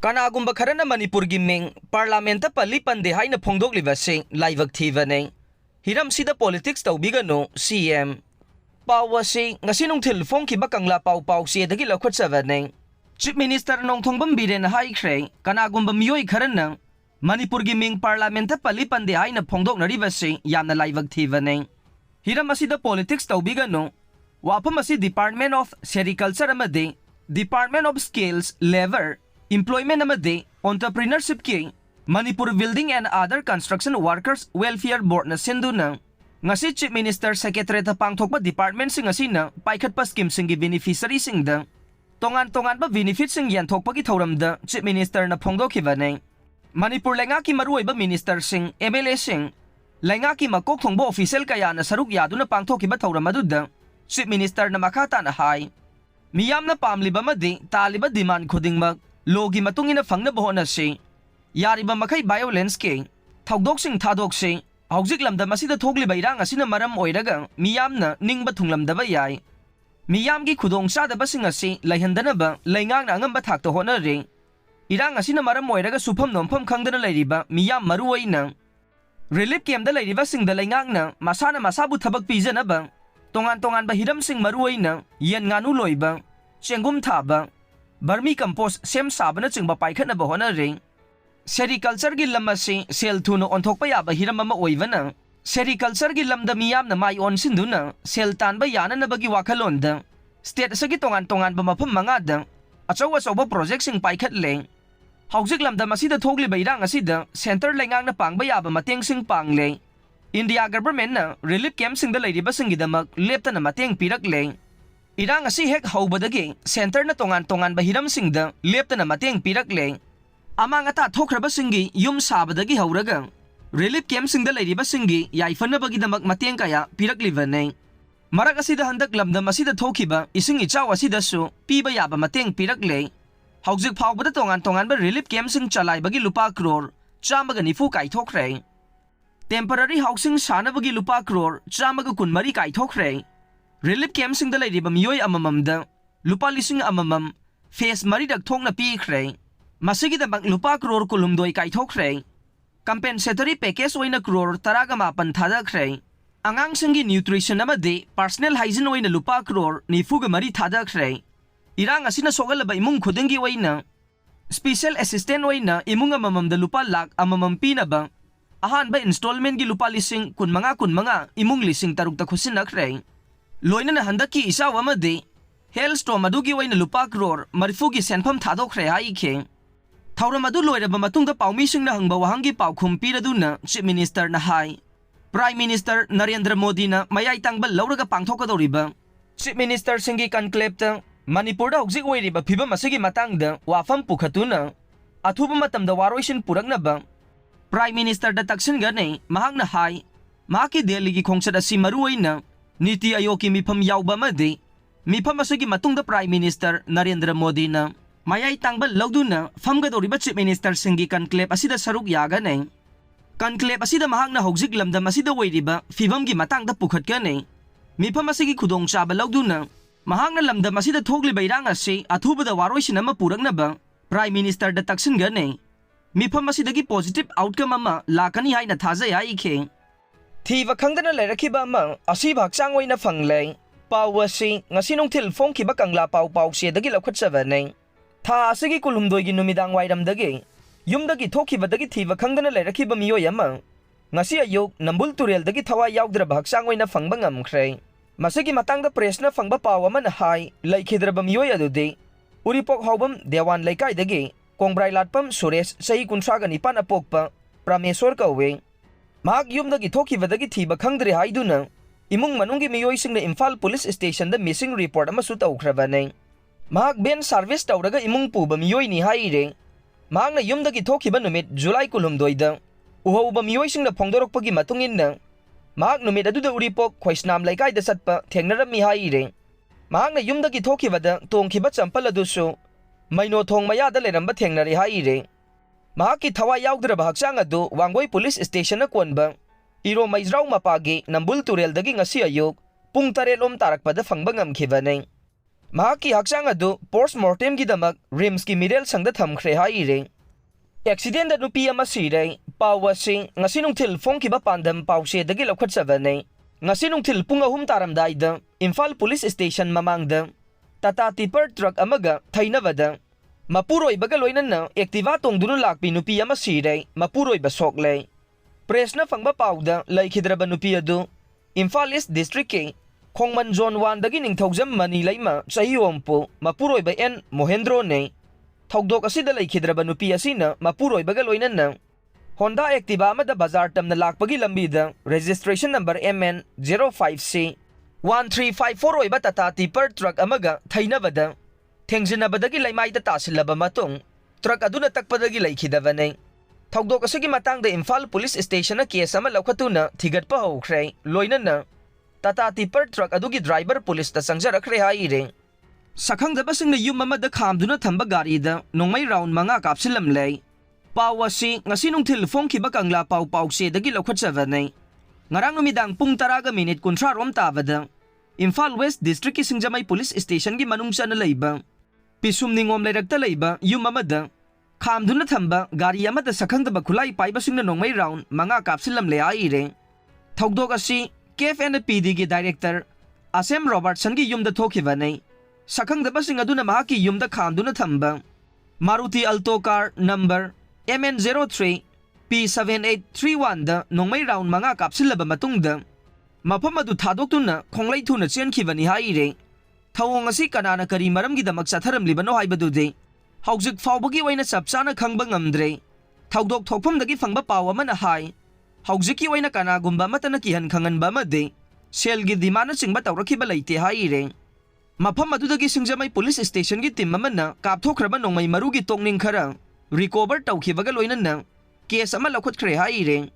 Kanagumba Kharana Manipur Ming Parliament Palli Pande Haina Fongdoklibasi Laibak Thibani Hiramsida politics Toubiganu CM Pawasi ngasinong tilfong kibakangla pau siya dagi lakwat sa vaneng Chief Minister nong thongbam biren hai khrei Kanagumba miyoi Kharana Manipur Ming Parliament Palli Pande Haina Fongdoklibasi yamna Laibak Thibani Hiramsida politics Toubiganu Wapamasi Department of Sericulture amadi Department of Skills Labor Employment amadi Entrepreneurship ki Manipur Building and Other Construction Workers Welfare Board na sinduna ngasi Chief Minister Secretary ta pangthokpa department sing asina paikhat pa scheme sing gi beneficiary sing da tongan ba benefit sing yan thokpa gi thoram da Chief Minister na Fongdoklibasi Manipur lenga ki maruoi ba minister sing MLA sing lenga ki makok thongbo official kaya na saruk yaduna pangthokki ba thoram adu da Chief Minister na makata na hai miyam na pamliba madi taliba demand khudingmak logi matungina fangna bohona si yariba makai violence ke thokdok sing thadok si hauzik lamda masida thogliba irang asina maram oiraga miyamna ningba thunglamdaba yai miyam gi khudong sadaba sing asi laihandana ba laingang na ngamba thakto hona ring irang asina maram oiraga sufam nompham khangdana lairiba miyam maruoina relief camp da lairiba sing da laingang na masana masabu thabak pijana ba tongan ba hiram sing maruoina yen nganu loiba chengum thaba Barmi compost sem sabana chingba paikhatna ba hona ring sericulture gi lam asi sel thuno onthokpa ya ba hiram ama oivana sericulture gi lamda miyam na mai on sinduna sel tan ba yana na bagi wakhalon da state sagi tongan ba mafam manga da achaw ba project sing paikhat le haujik lamda masida thogli ba irang asida center lengang na pangba ya ba mateng sing pangle India government na relief camp sing da leiriba singi damak lepta na mateng pirak le Irang asi hek haubadagi center na tongan ba hiram singda lepta na mateng pirak le amang ata thokraba singi yum sabadagi hauraga relief camp singda leiriba singi yaifana bagi damak mateng kaya pirak livane marak asida handak lamda masida thokiba ising ichaw asida su piba yaba mateng pirak le haujik phawbada tongan ba relief camp sing chalai bagi lupa crore chamaga nifu kai thokre temporary housing sana bagi lupa crore chamaga kunmari kai thokre Relief camp sing da lairiba miyoi amamamda lupa lising amamam face mari dak thokna pi khre masigi da bang lupa crore kulumdoi kai thokre compensatory package oina crore taraga mapan thada khre angang singi nutrition amade personal hygiene oina lupa crore nifuga mari thada khre irang asina sogal ba imung khudingi oina special assistant oina imung amamamda lupa lak amamam pina ba ahan ba installment gi lupa lising kun manga imung lising taruk ta khusin na khre Loina na handaki isaw amadi hailstorm adugi waina lupa crore marifugi senpham thadokre hai ke thauram adu loiraba matungda paumi singna hangba wahangi paukhum piraduna Chief Minister na hai Prime Minister Narendra Modi na mayai tangbal lauraga pangthokadoriba Chief Minister singi conclave ta Manipur da hojik oiriba phibam asigi matangda wafam pukhatuna athuba matamda waroisin purakna ba Prime Minister da taksin gane mahakna hai maki Delhi gi khongsat asi maruoina Niti Ayogi mifam yauba madi mifam asigi matungda Prime Minister Narendra Modi na mayai tangbal lauduna famgadoriba Chief Minister singi conclave asida saruk yaga ne conclave asida mahakna hojik lamda masida oiriba fibam gi matangda pukhatka ne mifam asigi khudong chaba lauduna mahakna lamda masida thogliba irang asi athubada waroisin ama purakna ba Prime Minister da taksin ga ne mifam asidagi positive outcome ama lakani haina thajai hai ke Thiba Khangdana Leirakhiba ma Asiba Hakchang Oina Fangle Pawasi ngasinong tilfong kibakangla pau siya dagi lakwat sa vaneng Tha asigi kulumdoi gi numidang wairam dagi Yumdagi thokiba dagi Thiba Khangdana Leirakhiba miyoy ama Ngasi ayok nambul turel dagi thawa yaugdraba Hakchang Oina fangba ngamkre Masigi matangda press na fangba pawa man hai laikhidraba miyoy adudi Uripok haubam dewan laikai dagi Kongbrai latpam Suresh sahi kuntraga nipan apokpa Prameswar kawe Mahak yumdagi thokibadagi thiba khangdre haiduna imung manunggi miyoi singna Imphal Police Station da missing report amasu tawkhrabane mahak ben service tawraga imung puba miyoi ni haire mahakna yumdagi thokiba numit July kulumdoida uhauba miyoi singna phongdorokpagi matungin na mahak numit aduda uripok khoisnam laikai da satpa thengnaram mi haire mahakna yumdagi thokibada tongkhiba champal adusu maino thong maya da leramba thengnari haire Mahaki thawa yaugdraba Hakchang adu Wangoi Police Station na konba iro maizraw mapagi nambul turel dagi ngasi ayok pung 3 tarakpada fangba ngamkhibane Mahaki Hakchang adu postmortem gidamak rims ki middle sangda thamkhre haire. Accident da nupi ama sire pawa sing ngasinung til fongkiba pandam pause dagi lokhatsavane. Ngasinung til pung ahum taramdai da Imphal Police Station mamangda tata tipper truck amaga thainavada. Mapuroi baga loinan na Activa tongduna lakpi nupi ama sire mapuroi basokle. Presna fangba pauda laikhidraba nupi adu Imphal East District ke Khongman Zone 1 dagi ningthaujam mani laima sahiyompo mapuroi ba en Mohendro ne Thogdok asida laikhidraba nupi asina mapuroi baga loinan na Honda Activa amada bazar tamna lakpagi lambida registration number MN 05C 1354 oiba tata tipper truck amaga thainavada thengjinabadagi laimaida tasilaba matung truck aduna takpadagi laikhidavane Thogdok asigi matangda Imphal Police Station na case ama laukhatuna thigatpa hokre loinana tata tipper truck adugi driver police ta sangjarakre haire Sakhangdabasingna yum amada Khamduna Thamba Garida Nongmei round manga Kapsillamle Pawasi ngasinung til fongkiba kangla pau-pause dagi lokhatsavane ngarang numidang pung taraga minute kuntra rom tavada Imphal West District ki Singjamai Police Station gi manungsa na leiba pisum ningom leirakta leiba yum amada Khamduna Thamba gari amada Sakhangdaba khulai paibasingna Nongmei round manga Kapsillamle aire Thogdok asi KFNPD gi director Asem Robertson gi yumda thokivane Sakhangdabasing aduna mahaki yumda Khamduna Thamba Maruti Alto car number MN03 P7831 da Nongmei round manga kapsillaba matungda mafam adu thadoktuna khonglai thuna chenkibani haire thawong asi kanana kari maramgi damak satharamlibano haibadude haujuk fawbagi oina chapchana khangba ngamdre thawdok thokphamdagi fangba pawa mana hai haujiki oina Kanagumba matana kihan khanganba amade selgi dimana chingba tawrakhiba leite haire mafam adudagi Singjamai Police Station gi team amana kapthokhraba Nongmei marugi tokning khara recover tawkhibaga loinana case ama laukhatkhre haire